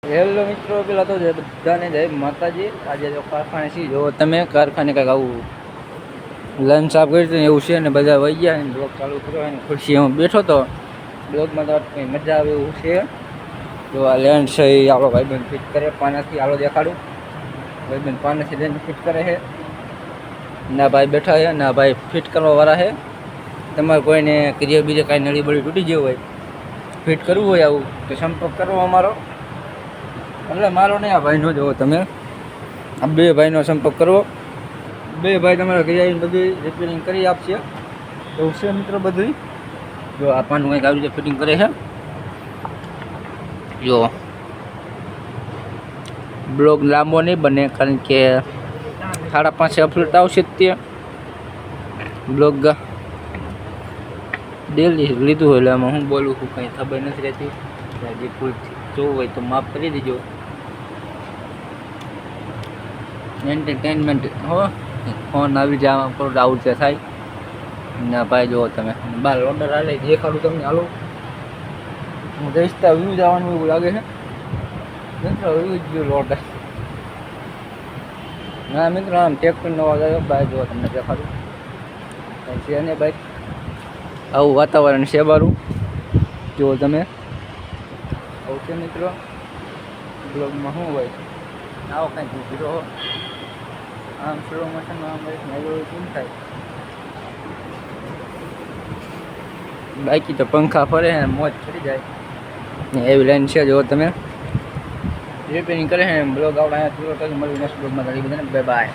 Hello મિત્રો, પેલા તો બધાને જય માતાજી। આજે જો કારખાને છીએ, જો તમે કારખાને કંઈક આવું લંચ સાફ કરી હતું એવું છે ને બધા વહી ગયા ને બ્લોગ ચાલુ કર્યો અને ખુરશી હું બેઠો તો બ્લોગમાં તો કંઈ મજા આવે એવું છે। જો આ લેન્સ છે એ આપણો ભાઈબંધ ફિટ કરે પાનાથી, હાલો દેખાડું। ભાઈબંધ પાનાથી લેન્સ ફિટ કરે છે, ના ભાઈ બેઠા છે, ના ભાઈ ફિટ કરવા વાળા છે। તમારે કોઈને ક્રિયા બીજે કાંઈ નળી બળી તૂટી ગયું હોય, ફિટ કરવું હોય આવું તો સંપર્ક કરવો અમારો। એટલે મારો નહીં, આ ભાઈનો જોવો તમે, આ બે ભાઈનો સંપર્ક કરવો। બે ભાઈ તમારે ઘરે આવીને બધું રિપેરિંગ કરી આપશે એવું છે મિત્રો બધું। જો આપવાનું કંઈક આવી રીતે ફિટિંગ કરે છે। જો બ્લોગ લાંબો નહીં બને કારણ કે 5:30 અપલોડ આવશે જ તે બ્લોગ ડેલી લીધું હોય એટલે આમાં હું બોલું છું કંઈ ખબર નથી રહેતી। જે ભૂલ જોવું હોય તો માફ કરી દેજો। એન્ટરટેનમેન્ટ હો, ફોન આવી જાય આમાં પર આવું છે થાય ના ભાઈ। જો તમે બાર ઓર્ડર હાલે દેખાડું તમને, હાલો હું જઈશ ત્યાં વ્યૂ જવાનું એવું લાગે છે મિત્રો, વ્યૂ જ ગયું ઓર્ડર ના મિત્રો। આમ ટ્રેક્ટરનો અવાજ આવ્યો ભાઈ, જો તમને દેખાડું કંઈ છે ને ભાઈ, આવું વાતાવરણ છે બારું, જો તમે આવું છે મિત્રો। બ્લોગમાં શું હોય આવો કંઈક દીકરો આમ સ્લો મોશનમાં આમ કેમ થાય, બાકી તો પંખા ફરે ને મોજ ચડી જાય ને એવી લાઈન છે। જો તમે રિપેરિંગ કરે છે બ્લોગ આવડા અહીંયા પૂરો કરી, મળીને નેક્સ્ટ બ્લોગમાં બધાને બાય બાય।